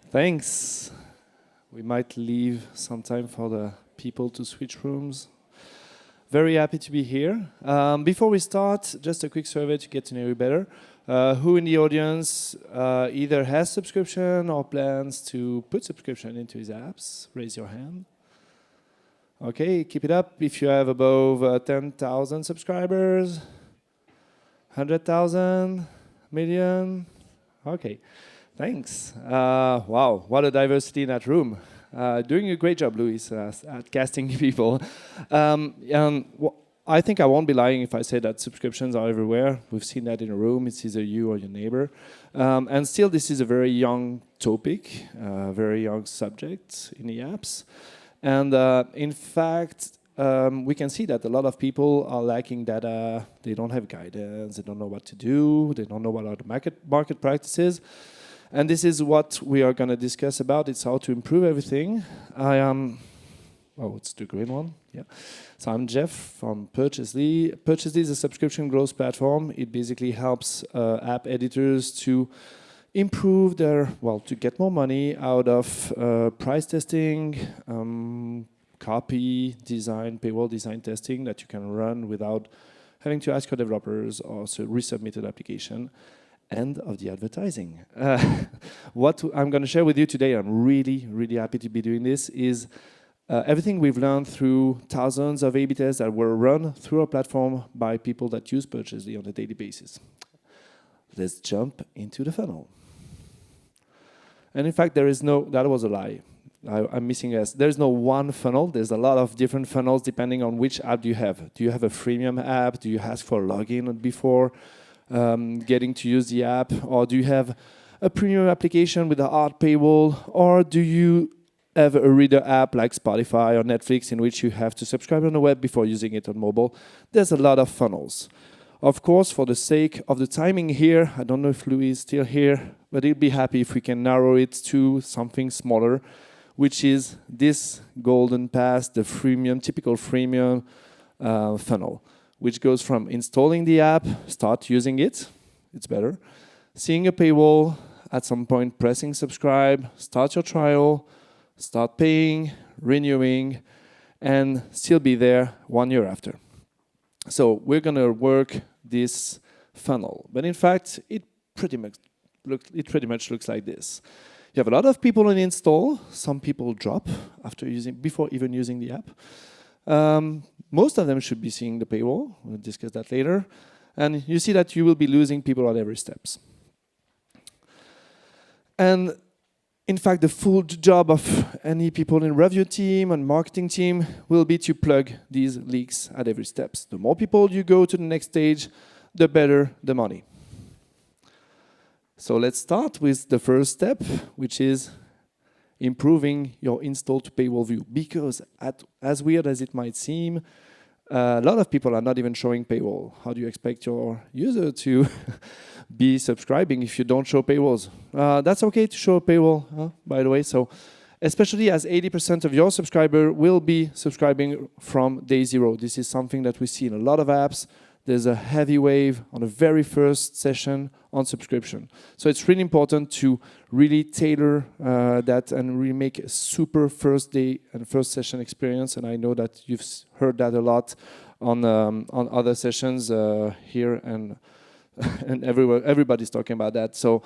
Thanks. We might leave some time for the people to switch rooms. Very happy to be here. Before we start, just a quick survey to get to know you better. Who in the audience either has subscription or plans to put subscription into his apps? Raise your hand. Okay, keep it up. If you have above 10,000 subscribers, 100,000, million. Okay, thanks. Wow, what a diversity in that room. Doing a great job, Luis, at casting people. I think I won't be lying if I say that subscriptions are everywhere. We've seen that in a room. It's either you or your neighbor. And still, this is a very young topic, very young subject in the apps. And in fact, we can see that a lot of people are lacking data. They don't have guidance. They don't know what to do. They don't know what are the market practices. And this is what we are going to discuss about. It's how to improve everything. I am, oh, it's the green one. Yeah. So I'm Jeff from 𝗟𝗶𝗸𝗆. 𝗟𝗶𝗸𝗆 is a subscription growth platform. It basically helps app editors to improve their, well, to get more money out of price testing, copy design, paywall design testing that you can run without having to ask your developers or resubmit an application. End of the advertising. What I'm going to share with you today, I'm really, really happy to be doing this, is everything we've learned through thousands of A/B tests that were run through our platform by people that use 𝗟𝗶𝗸𝗆 on a daily basis. Let's jump into the funnel. And in fact, there is no, that was a lie. I'm missing S. There's no one funnel. There's a lot of different funnels depending on which app do you have. Do you have a freemium app? Do you ask for a login before getting to use the app? Or do you have a premium application with a hard paywall? Or do you have a reader app like Spotify or Netflix in which you have to subscribe on the web before using it on mobile? There's a lot of funnels. Of course, for the sake of the timing here, I don't know if Louis is still here, but he'll be happy if we can narrow it to something smaller, which is this golden path, the freemium, typical freemium funnel, which goes from installing the app, start using it, it's better, seeing a paywall, at some point pressing subscribe, start your trial, start paying, renewing, and still be there 1 year after. So we're going to work this funnel. But in fact, it pretty much looks like this. You have a lot of people in install. Some people drop before even using the app. Most of them should be seeing the paywall. We'll discuss that later. And you see that you will be losing people at every steps. And in fact, the full job of any people in review team and marketing team will be to plug these leaks at every steps. The more people you go to the next stage, the better the money. So let's start with the first step, which is improving your install to paywall view. Because as weird as it might seem, a lot of people are not even showing paywall. How do you expect your user to be subscribing if you don't show paywalls? That's okay to show a paywall, by the way. So, especially as 80% of your subscriber will be subscribing from day zero. This is something that we see in a lot of apps. There's a heavy wave on the very first session on subscription. So it's really important to really tailor that and really make a super first day and first session experience. And I know that you've heard that a lot on other sessions here and everywhere. Everybody's talking about that. So,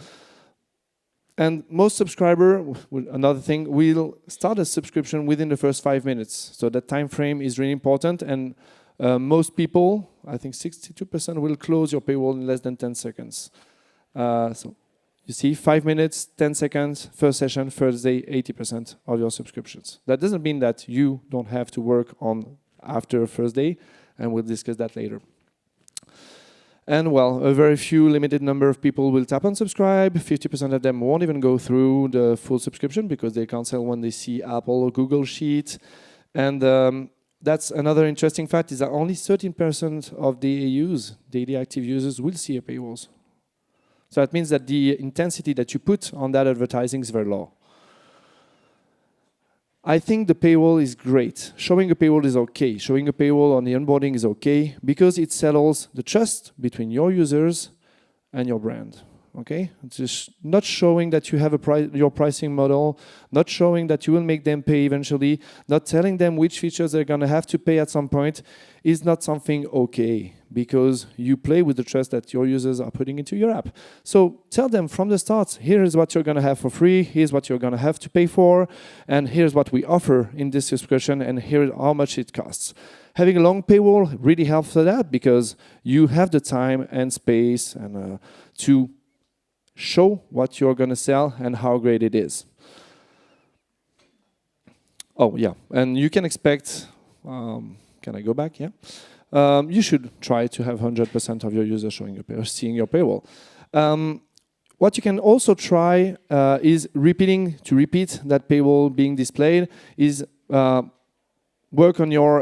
and most subscriber, another thing, will start a subscription within the first 5 minutes. So that time frame is really important. And most people, I think 62%, will close your paywall in less than 10 seconds. So you see, 5 minutes, 10 seconds, first session, first day, 80% of your subscriptions. That doesn't mean that you don't have to work on after first day, and we'll discuss that later. And well, a very few limited number of people will tap on subscribe. 50% of them won't even go through the full subscription because they cancel when they see Apple or Google Sheet. And that's another interesting fact, is that only 13% of DAUs, daily active users, will see a paywalls. So that means that the intensity that you put on that advertising is very low. I think the paywall is great. Showing a paywall is okay. Showing a paywall on the onboarding is okay because it settles the trust between your users and your brand. Okay, it's just not showing that you have your pricing model, not showing that you will make them pay eventually, not telling them which features they're going to have to pay at some point is not something okay, because you play with the trust that your users are putting into your app. So tell them from the start, here is what you're going to have for free, here's what you're going to have to pay for, and here's what we offer in this subscription, and here's how much it costs. Having a long paywall really helps for that, because you have the time and space and to show what you're going to sell and how great it is. Oh, yeah, and you can expect, can I go back? Yeah. You should try to have 100% of your users seeing your paywall. What you can also try is repeat that paywall being displayed, is work on your,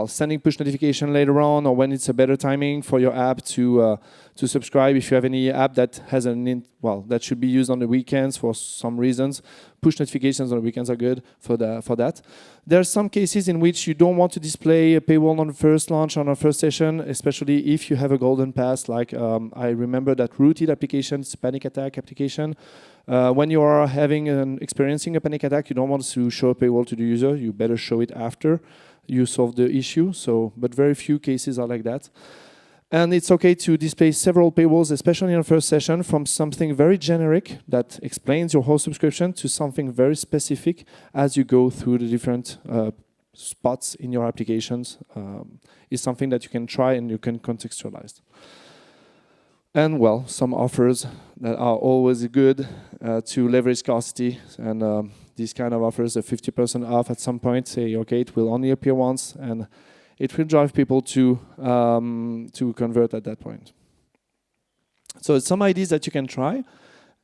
sending push notification later on, or when it's a better timing for your app to subscribe. If you have any app that has that should be used on the weekends for some reasons, push notifications on the weekends are good for that. There are some cases in which you don't want to display a paywall on the first launch, on a first session, especially if you have a golden pass. Like I remember that rooted application, it's a panic attack application. When you are experiencing a panic attack, you don't want to show a paywall to the user. You better show it after you solve the issue. But very few cases are like that. And it's okay to display several paywalls, especially in the first session, from something very generic that explains your whole subscription to something very specific as you go through the different spots in your applications. Is something that you can try and you can contextualize. And well, some offers that are always good to leverage scarcity, and these kind of offers, a 50% off at some point, say, okay, it will only appear once, and it will drive people to convert at that point. So some ideas that you can try.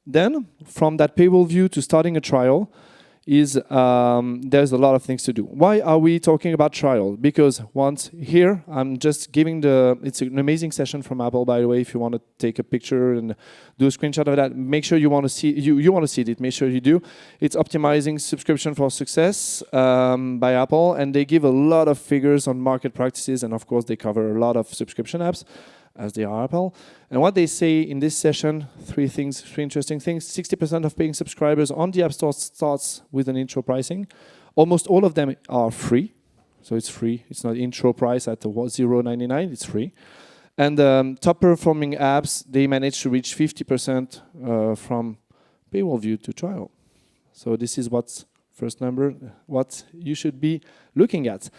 Then, from that paywall view to starting a trial, is there's a lot of things to do. Why are we talking about trial? Because once here, I'm just giving it's an amazing session from Apple, by the way. If you want to take a picture and do a screenshot of that, make sure you want to see you want to see it. Make sure you do. It's optimizing subscription for success by Apple, and they give a lot of figures on market practices, and of course they cover a lot of subscription apps, as they are Apple. And what they say in this session, three interesting things. 60% of paying subscribers on the App Store starts with an intro pricing. Almost all of them are free. So it's free. It's not intro price at $0.99, it's free. And top performing apps, they manage to reach 50% from paywall view to trial. So this is what's first number, what you should be looking at.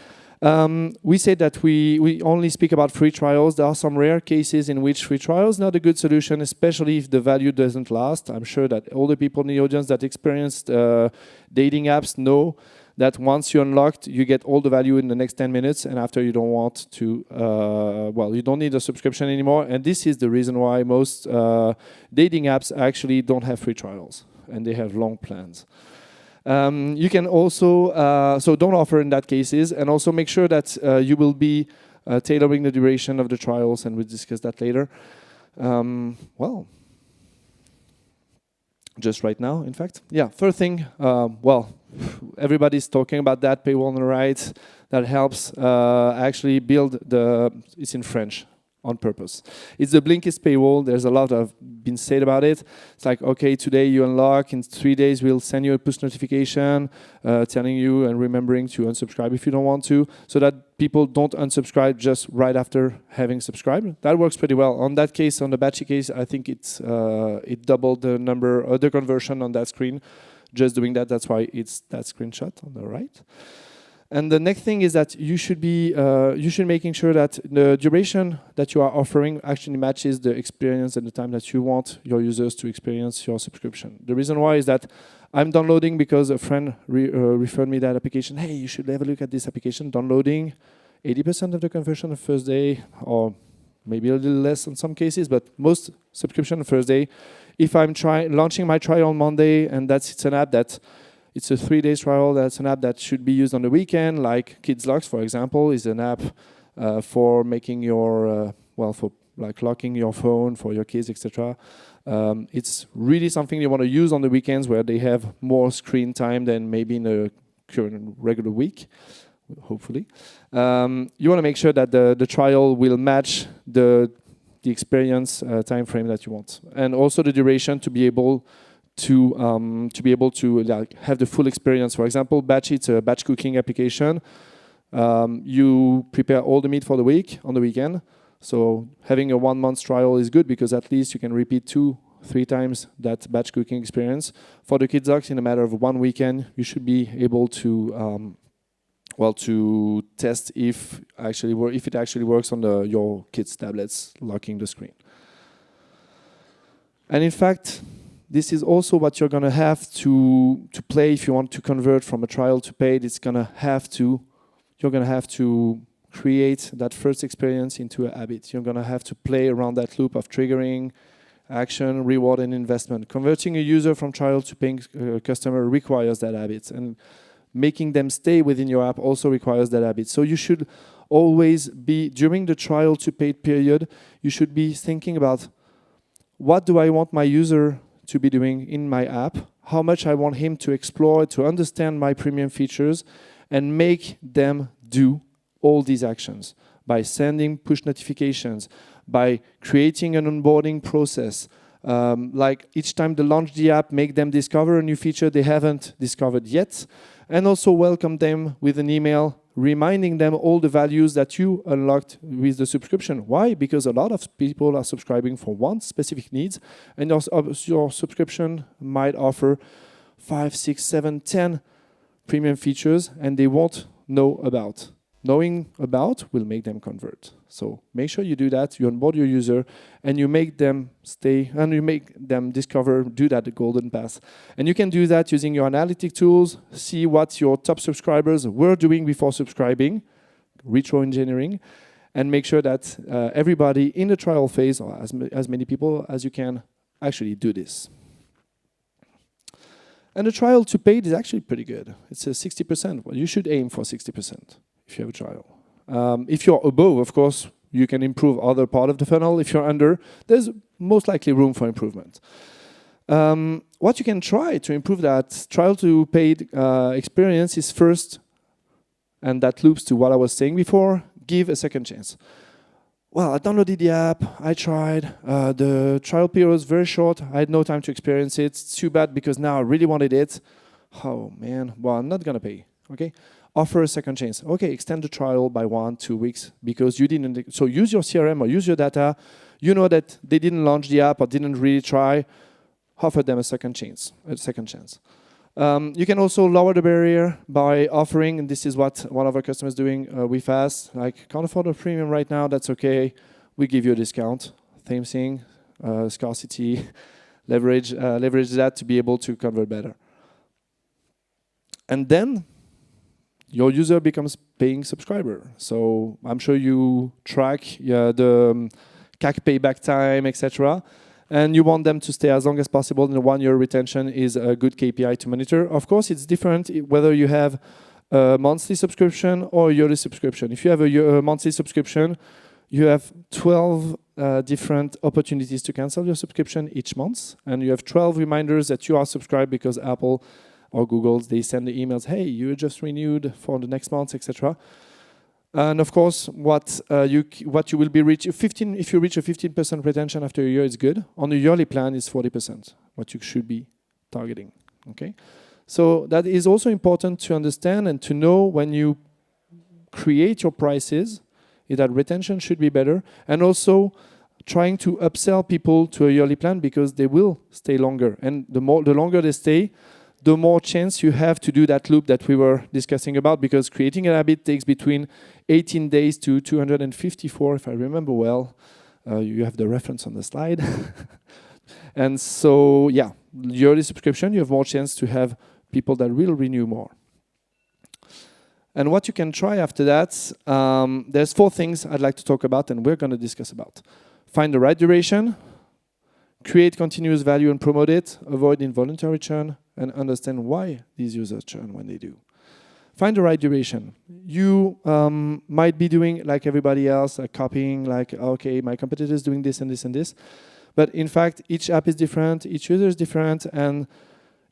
We said that we only speak about free trials. There are some rare cases in which free trials not a good solution, especially if the value doesn't last. I'm sure that all the people in the audience that experienced dating apps know that once you unlocked, you get all the value in the next 10 minutes, and after you don't want to, you don't need a subscription anymore. And this is the reason why most dating apps actually don't have free trials, and they have long plans. You can also, so don't offer in that cases, and also make sure that you will be tailoring the duration of the trials, and we'll discuss that later. Just right now, in fact. Yeah, first thing, everybody's talking about that paywall on the right. That helps actually build it's in French, on purpose. It's the Blinkist paywall. There's a lot of been said about it. It's like, okay, today you unlock, in 3 days we'll send you a push notification telling you and remembering to unsubscribe if you don't want to, so that people don't unsubscribe just right after having subscribed. That works pretty well. On that case, on the 𝗓𝗔𝗂𝘁 case, I think it doubled the number, the conversion on that screen. Just doing that, that's why it's that screenshot on the right. And the next thing is that you should making sure that the duration that you are offering actually matches the experience and the time that you want your users to experience your subscription. The reason why is that I'm downloading because a friend referred me that application. Hey, you should have a look at this application. Downloading, 80% of the conversion the first day, or maybe a little less in some cases, but most subscription the first day. If I'm launching my trial on Monday, and it's an app that it's a 3-day trial. That's an app that should be used on the weekend, like 𝗟𝗶𝗸𝗆, for example, is an app for making your, for like locking your phone for your kids, etc. It's really something you want to use on the weekends where they have more screen time than maybe in a current regular week, hopefully. You want to make sure that the trial will match the experience time frame that you want, and also the duration to be able to like have the full experience. For example, 𝗟𝗶𝗸𝗶𝗶, it's a batch cooking application. You prepare all the meat for the week on the weekend. So having a 1 month trial is good because at least you can repeat 2-3 times that batch cooking experience. For the 𝗟𝗂𝗁𝗂, in a matter of 1 weekend, you should be able to to test if it actually works on your kids' tablets, locking the screen. And in fact, this is also what you're going to have to play if you want to convert from a trial to paid. You're going to have to create that first experience into a habit. You're going to have to play around that loop of triggering, action, reward, and investment. Converting a user from trial to paying customer requires that habit, and making them stay within your app also requires that habit. So you should always be, during the trial to paid period, you should be thinking about, what do I want my user to be doing in my app? How much I want him to explore, to understand my premium features, and make them do all these actions by sending push notifications, by creating an onboarding process. Like each time they launch the app, make them discover a new feature they haven't discovered yet, and also welcome them with an email reminding them all the values that you unlocked with the subscription. Why? Because a lot of people are subscribing for one specific needs, and your subscription might offer 5, 6, 7, 10 premium features, and they won't know about. Knowing about will make them convert. So make sure you do that, you onboard your user, and you make them stay, and you make them discover, do that golden path. And you can do that using your analytic tools, see what your top subscribers were doing before subscribing, retro engineering, and make sure that everybody in the trial phase, or as many people as you can, actually do this. And the trial to paid is actually pretty good. It's a 60%. Well, you should aim for 60%. If you have a trial. If you're above, of course, you can improve other part of the funnel. If you're under, there's most likely room for improvement. What you can try to improve that trial to paid experience is first, and that loops to what I was saying before, give a second chance. Well, I downloaded the app, I tried, the trial period was very short, I had no time to experience it, it's too bad because now I really wanted it. Oh man, well, I'm not gonna pay, okay? Offer a second chance. Okay, extend the trial by 1-2 weeks because you didn't. So use your CRM or use your data. You know that they didn't launch the app or didn't really try. Offer them a second chance. You can also lower the barrier by offering, and this is what one of our customers is doing with us. Like, can't afford a premium right now. That's okay. We give you a discount. Same thing. Scarcity. Leverage that to be able to convert better. And then your user becomes paying subscriber. So I'm sure you track the CAC payback time, etc. And you want them to stay as long as possible, and the 1-year retention is a good KPI to monitor. Of course, it's different whether you have a monthly subscription or a yearly subscription. If you have a monthly subscription, you have 12 different opportunities to cancel your subscription each month, and you have 12 reminders that you are subscribed because Apple or Google, they send the emails, hey, you just renewed for the next month, etc. And of course, what you will be if you reach a 15% retention after a year, it's good. On a yearly plan, it's 40%, what you should be targeting, okay? So that is also important to understand and to know when you create your prices, is that retention should be better, and also trying to upsell people to a yearly plan because they will stay longer. And the longer they stay, the more chance you have to do that loop that we were discussing about, because creating a habit takes between 18 days to 254, if I remember well. You have the reference on the slide. And so, yeah, yearly subscription, you have more chance to have people that will renew more. And what you can try after that, there's 4 things I'd like to talk about and we're going to discuss about. Find the right duration, create continuous value and promote it, avoid involuntary churn, and understand why these users churn when they do. Find the right duration. You might be doing like everybody else, like copying, like, okay, my competitor is doing this and this and this. But in fact, each app is different, each user is different, and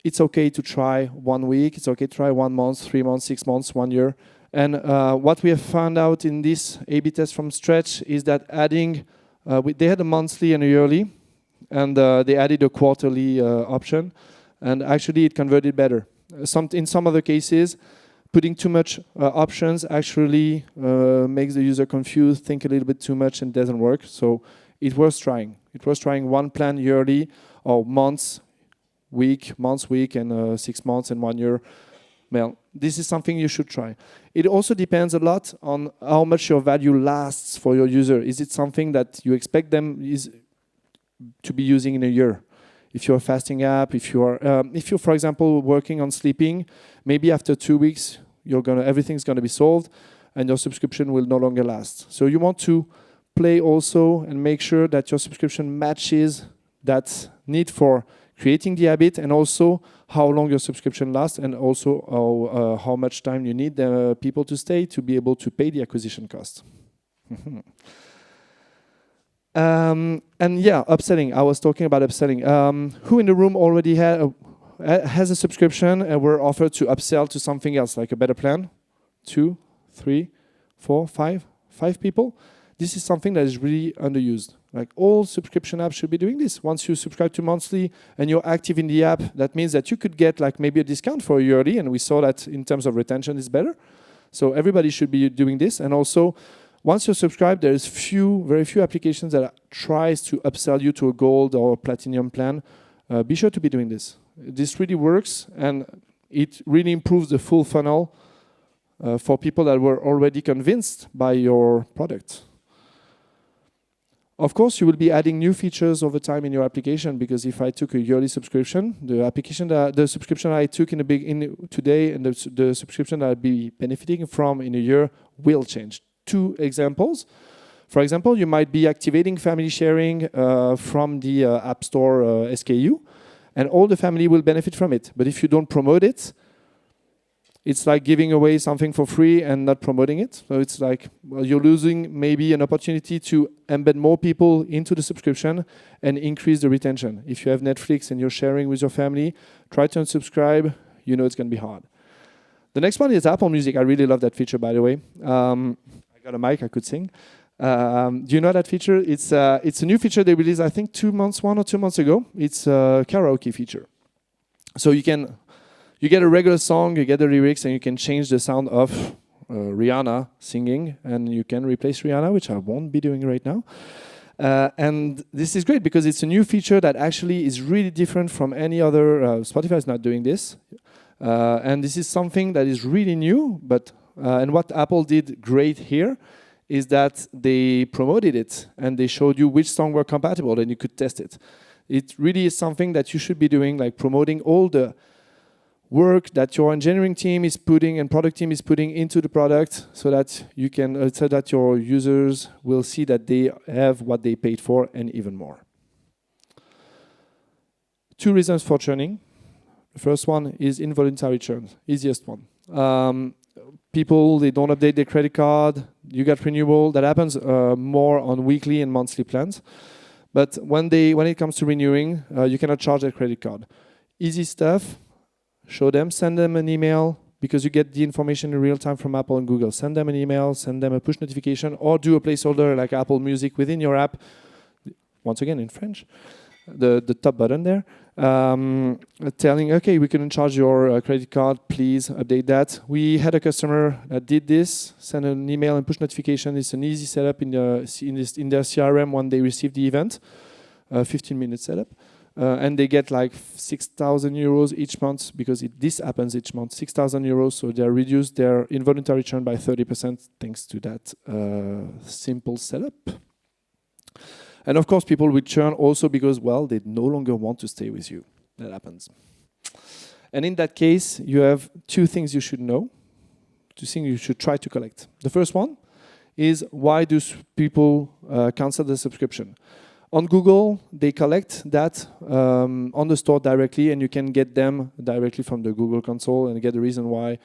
it's okay to try 1 week, it's okay to try 1 month, 3 months, 6 months, 1 year. And what we have found out in this A/B test from Stretch is that adding, they had a monthly and a yearly, and they added a quarterly option, and actually it converted better. In some other cases, putting too much options actually makes the user confused, think a little bit too much, and doesn't work. So it was trying. It was trying one plan yearly, or months, week, and 6 months and 1 year. Well, this is something you should try. It also depends a lot on how much your value lasts for your user. Is it something that you expect them to be using in a year? If you're a fasting app, if you're, for example, working on sleeping, maybe after 2 weeks, everything's gonna be solved, and your subscription will no longer last. So you want to play also and make sure that your subscription matches that need for creating the habit, and also how long your subscription lasts, and also how much time you need the people to stay to be able to pay the acquisition cost. And yeah, upselling. I was talking about upselling. Who in the room already has a subscription and were offered to upsell to something else, like a better plan? 2, 3, 4, 5? 5 people? This is something that is really underused. Like, all subscription apps should be doing this. Once you subscribe to monthly and you're active in the app, that means that you could get like maybe a discount for a yearly, and we saw that in terms of retention is better. So everybody should be doing this. And also, once you're subscribed, there's very few applications that tries to upsell you to a gold or a platinum plan. Be sure to be doing this. This really works, and it really improves the full funnel for people that were already convinced by your product. Of course, you will be adding new features over time in your application, because if I took a yearly subscription, the subscription I took today and the subscription that I'll be benefiting from in a year will change. 2 examples. For example, you might be activating family sharing from the App Store SKU, and all the family will benefit from it. But if you don't promote it, it's like giving away something for free and not promoting it. So it's like, well, you're losing maybe an opportunity to embed more people into the subscription and increase the retention. If you have Netflix and you're sharing with your family, try to unsubscribe. You know it's going to be hard. The next one is Apple Music. I really love that feature, by the way. I got a mic, I could sing. Do you know that feature? It's a new feature they released, I think, 1 or 2 months ago. It's a karaoke feature. So you get a regular song, you get the lyrics, and you can change the sound of Rihanna singing, and you can replace Rihanna, which I won't be doing right now. And this is great because it's a new feature that actually is really different from any other. Spotify is not doing this. And this is something that is really new, and what Apple did great here is that they promoted it and they showed you which songs were compatible and you could test it. It really is something that you should be doing, like promoting all the work that your engineering team is putting and product team is putting into the product, so that you can, so that your users will see that they have what they paid for and even more. 2 reasons for churning. The first one is involuntary churn, easiest one. People, they don't update their credit card, you get renewal. That happens more on weekly and monthly plans. But when it comes to renewing, you cannot charge their credit card. Easy stuff. Show them, send them an email, because you get the information in real time from Apple and Google. Send them an email, send them a push notification, or do a placeholder like Apple Music within your app. Once again, in French. The top button there, telling, okay, we couldn't charge your credit card, please update that. We had a customer that did this, send an email and push notification. It's an easy setup in their CRM when they receive the event, 15-minute setup. And they get like 6,000 euros each month, because this happens each month, 6,000 euros. So they reduce their involuntary churn by 30% thanks to that simple setup. And of course, people will churn also because, well, they no longer want to stay with you. That happens. And in that case, you have 2 things you should know, 2 things you should try to collect. The first one is, why do people cancel the subscription? On Google, they collect that on the store directly, and you can get them directly from the Google console and get the reason why.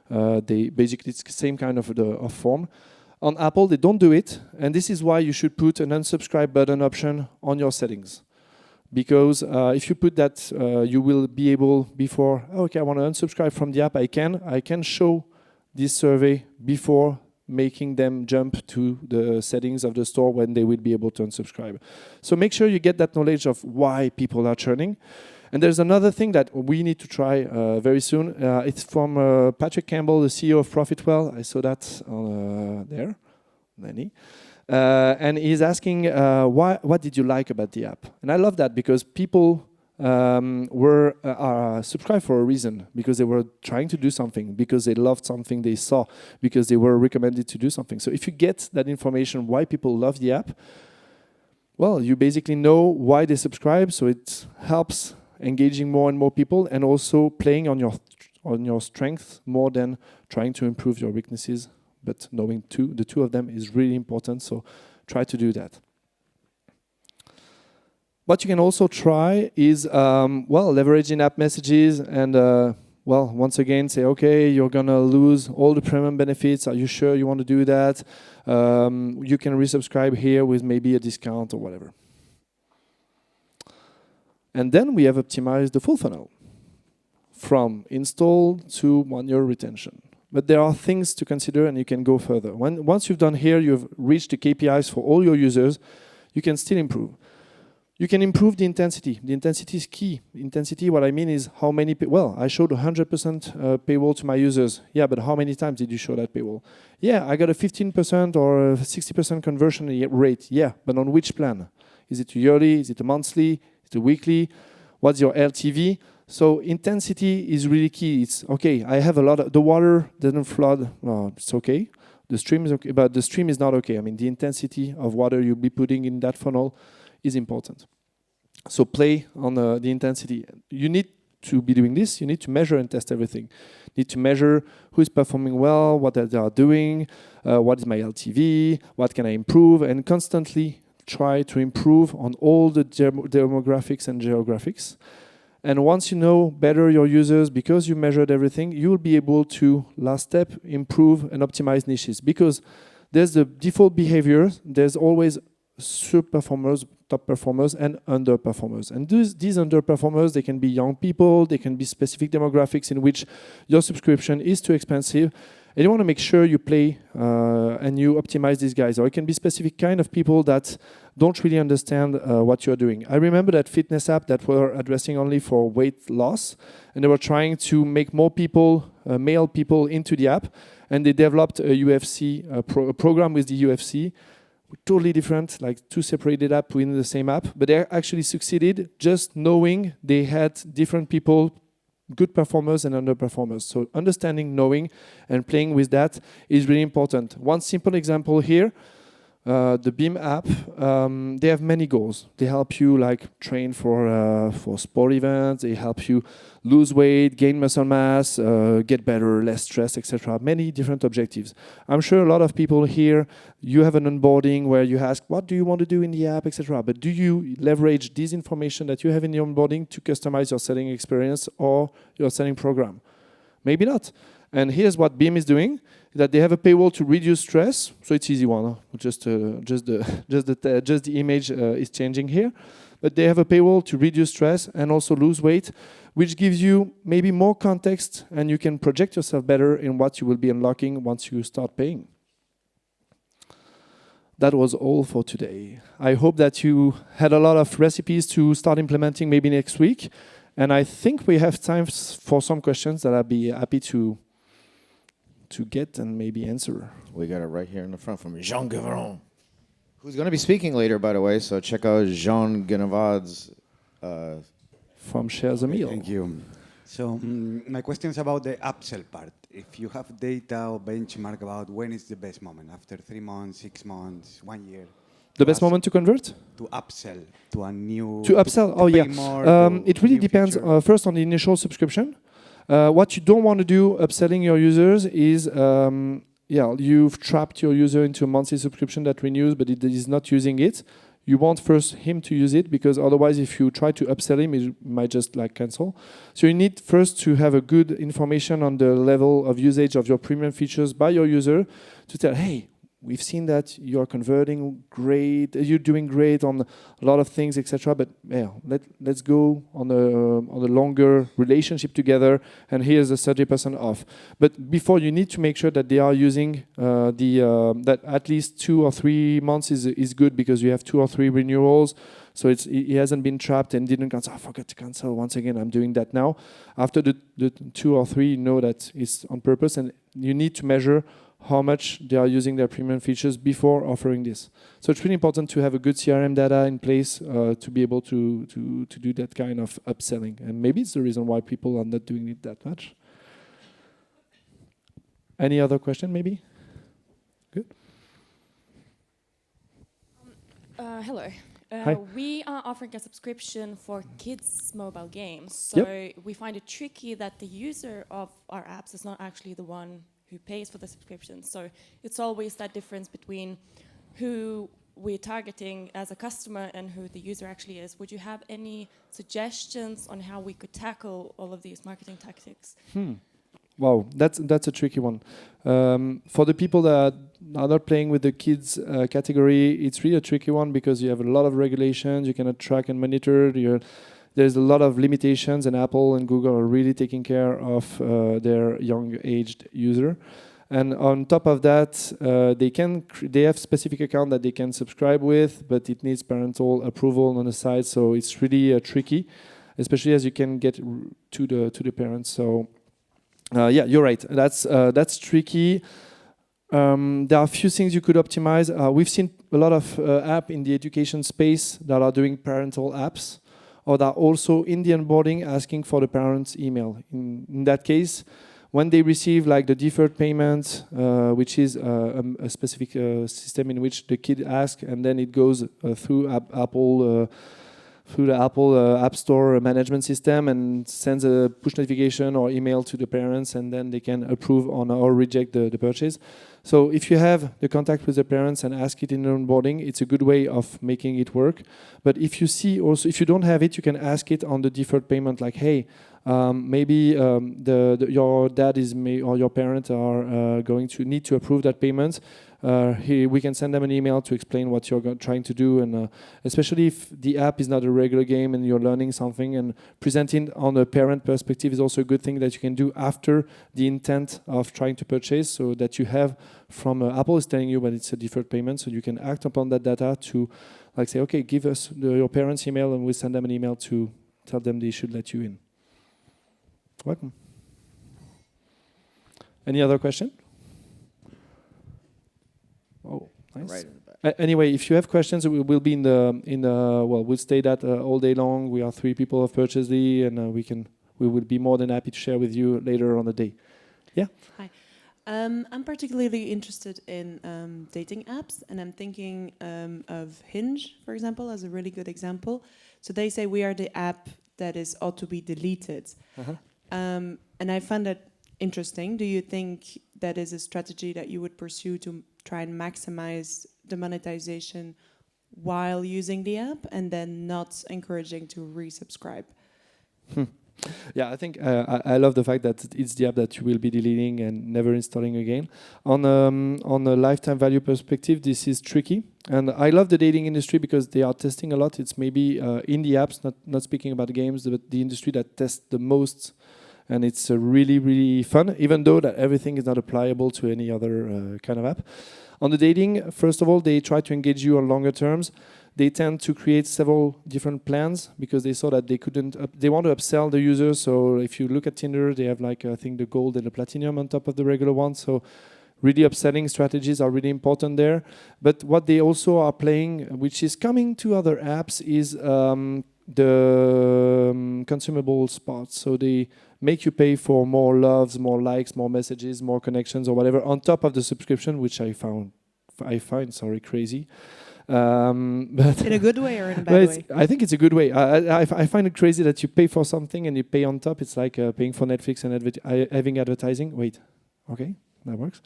Basically, it's the same kind of form. On Apple, they don't do it, and this is why you should put an unsubscribe button option on your settings. because if you put that, you will be able before, okay, I want to unsubscribe from the app, I can show this survey before making them jump to the settings of the store when they will be able to unsubscribe. So make sure you get that knowledge of why people are churning. And there's another thing that we need to try very soon. It's from Patrick Campbell, the CEO of ProfitWell. I saw that there, Lenny. And he's asking, what did you like about the app? And I love that because people were subscribed for a reason, because they were trying to do something, because they loved something they saw, because they were recommended to do something. So if you get that information, why people love the app, well, you basically know why they subscribe, so it helps engaging more and more people, and also playing on your strengths more than trying to improve your weaknesses. But knowing the two of them is really important, so try to do that. What you can also try is, leveraging app messages and, once again, say, okay, you're going to lose all the premium benefits. Are you sure you want to do that? You can resubscribe here with maybe a discount or whatever. And then we have optimized the full funnel from install to 1 year retention. But there are things to consider, and you can go further. Once you've done here, you've reached the KPIs for all your users, you can still improve. You can improve the intensity. The intensity is key. Intensity, what I mean is how many, I showed 100% paywall to my users. Yeah, but how many times did you show that paywall? Yeah, I got a 15% or a 60% conversion rate. Yeah, but on which plan? Is it yearly? Is it a monthly? Is it a weekly? What's your LTV? So intensity is really key. It's okay, I have a lot of, the water doesn't flood, no, it's okay. The stream is okay, but the stream is not okay. I mean, the intensity of water you'll be putting in that funnel is important. So play on the intensity. You need to be doing this. You need to measure and test everything. You need to measure who is performing well, what they are doing, what is my LTV, what can I improve, and constantly try to improve on all the demographics and geographics. And once you know better your users, because you measured everything, you'll be able to, last step, improve and optimize niches. Because there's the default behavior, there's always sub-performers, top performers, and underperformers. And these underperformers, they can be young people, they can be specific demographics in which your subscription is too expensive, and you want to make sure you play and you optimize these guys. Or it can be specific kind of people that don't really understand what you're doing. I remember that fitness app that were addressing only for weight loss, and they were trying to make more people, male people, into the app, and they developed a UFC a program with the UFC, totally different, like two separated apps within the same app, but they actually succeeded just knowing they had different people, good performers and underperformers. So understanding, knowing, and playing with that is really important. One simple example here, the Beam app, they have many goals. They help you like train for sport events. They help you lose weight, gain muscle mass, get better, less stress, etc. Many different objectives. I'm sure a lot of people here, you have an onboarding where you ask, what do you want to do in the app, etc. But do you leverage this information that you have in the onboarding to customize your selling experience or your selling program? Maybe not. And here's what Beam is doing. That they have a paywall to reduce stress, so it's easy one. Huh? Just the image is changing here, but they have a paywall to reduce stress and also lose weight, which gives you maybe more context, and you can project yourself better in what you will be unlocking once you start paying. That was all for today. I hope that you had a lot of recipes to start implementing maybe next week, and I think we have time for some questions that I'll be happy to get and maybe answer. We got it right here in the front from 𝗓𝗂𝗂𝗏, who's going to be speaking later, by the way, so check out 𝗓𝗂𝗂𝗏𝗀's from Share the Meal. Thank you. So my question is about the upsell part. If you have data or benchmark about when is the best moment, after 3 months, 6 months, 1 year? The best moment to convert? To upsell to a new... To upsell? Oh, yeah. It really depends, first on the initial subscription. What you don't want to do upselling your users is, you've trapped your user into a monthly subscription that renews, but it is not using it. You want first him to use it, because otherwise if you try to upsell him, he might just like cancel. So you need first to have a good information on the level of usage of your premium features by your user to tell, hey, we've seen that you're converting great, you're doing great on a lot of things, etc. But yeah, let's go on a longer relationship together, and here's a 30% off. But before, you need to make sure that they are using that at least 2 or 3 months is good, because you have 2 or 3 renewals. So he hasn't been trapped and didn't cancel. I forgot to cancel once again. I'm doing that now. After the 2 or 3, you know that it's on purpose, and you need to measure how much they are using their premium features before offering this. So it's really important to have a good CRM data in place to be able to do that kind of upselling. And maybe it's the reason why people are not doing it that much. Any other question, maybe? Good. Hello. Hi. We are offering a subscription for kids' mobile games. So we find it tricky that the user of our apps is not actually the one who pays for the subscription. So it's always that difference between who we're targeting as a customer and who the user actually is. Would you have any suggestions on how we could tackle all of these marketing tactics? Wow, that's a tricky one. For the people that are not playing with the kids category, it's really a tricky one, because you have a lot of regulations, you cannot track and monitor. There's a lot of limitations, and Apple and Google are really taking care of their young-aged user. And on top of that, they have specific account that they can subscribe with, but it needs parental approval on the side, so it's really tricky, especially as you can get to the parents. So yeah, you're right. That's tricky. There are a few things you could optimize. We've seen a lot of apps in the education space that are doing parental apps, or that are also in the onboarding asking for the parent's email. In that case, when they receive like the deferred payment, which is a specific system in which the kid asks, and then it goes through Apple, through the Apple App Store management system, and sends a push notification or email to the parents, and then they can approve on or reject the purchase. So if you have the contact with the parents and ask it in the onboarding, it's a good way of making it work. But if you see also, if you don't have it, you can ask it on the deferred payment, like, hey, maybe your dad or your parent are going to need to approve that payment. Here we can send them an email to explain what you're trying to do, and especially if the app is not a regular game and you're learning something, and presenting on a parent perspective is also a good thing that you can do after the intent of trying to purchase, so that you have from Apple is telling you when it's a deferred payment, so you can act upon that data to like say, okay, give us your parents' email, and we'll send them an email to tell them they should let you in. Welcome. Any other question? Oh, nice. Right in the back. Anyway, if you have questions, we will be in the well, we'll stay that all day long. We are 3 people of Purchasely, and we will be more than happy to share with you later on the day. Yeah. Hi. I'm particularly interested in dating apps, and I'm thinking of Hinge, for example, as a really good example. So they say we are the app that ought to be deleted. And I found that interesting. Do you think that is a strategy that you would pursue to try and maximize the monetization while using the app, and then not encouraging to resubscribe? Yeah, I think I love the fact that it's the app that you will be deleting and never installing again. On a lifetime value perspective, this is tricky. And I love the dating industry because they are testing a lot. It's maybe in the apps, not speaking about games, but the industry that tests the most. And it's really, really fun, even though that everything is not applicable to any other kind of app. On the dating, first of all, they try to engage you on longer terms. They tend to create several different plans because they saw that they couldn't. They want to upsell the users. So if you look at Tinder, they have like I think the gold and the platinum on top of the regular one. So really upselling strategies are really important there. But what they also are playing, which is coming to other apps, is the consumable spots. So they make you pay for more loves, more likes, more messages, more connections, or whatever on top of the subscription, which I find crazy. But in a good way or in a bad way? I think it's a good way. I find it crazy that you pay for something and you pay on top. It's like paying for Netflix and having advertising. Wait, okay, that works.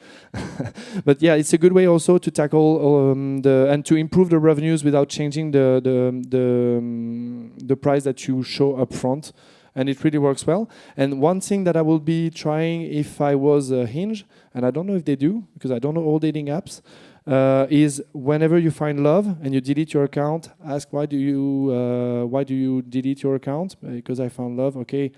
But yeah, it's a good way also to tackle and to improve the revenues without changing the price that you show up front. And it really works well. And one thing that I will be trying if I was Hinge, and I don't know if they do, because I don't know all dating apps, is whenever you find love and you delete your account, ask why do you delete your account? Because I found love. Okay,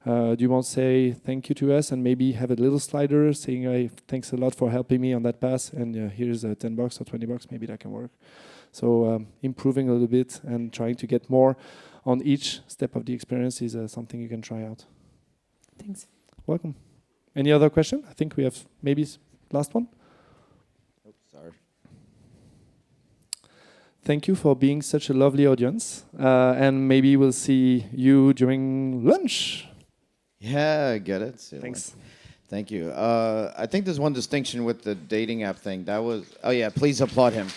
do you want to say thank you to us and maybe have a little slider saying thanks a lot for helping me on that path, and here's $10 or $20. Maybe that can work. So improving a little bit and trying to get more on each step of the experience is something you can try out. Thanks. Welcome. Any other question? I think we have maybe last one. Sorry. Thank you for being such a lovely audience. And maybe we'll see you during lunch. Yeah, I get it. Thanks. Thank you. I think there's one distinction with the dating app thing. That was, oh yeah, please applaud him.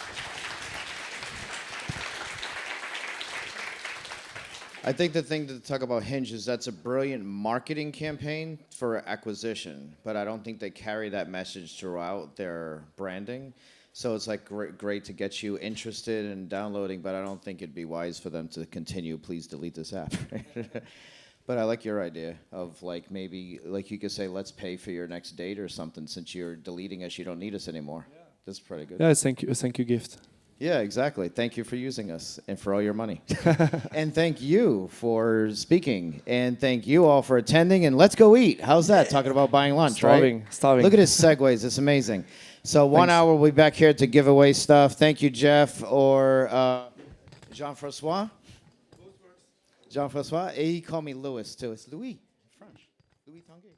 I think the thing to talk about Hinge is that's a brilliant marketing campaign for acquisition, but I don't think they carry that message throughout their branding. So it's like great to get you interested in downloading, but I don't think it'd be wise for them to continue, please delete this app. But I like your idea of like maybe, like you could say, let's pay for your next date or something since you're deleting us, you don't need us anymore. Yeah. That's pretty good. Yeah, a thank you gift. Yeah, exactly. Thank you for using us and for all your money. And thank you for speaking. And thank you all for attending. And let's go eat. How's that? Talking about buying lunch, right? Starving. Look at his segues. It's amazing. So 1 hour, we'll be back here to give away stuff. Thank you, Jeff, or Jean-François. Jean-François. Et he called me Louis, too. It's Louis, French. Louis Tanguay.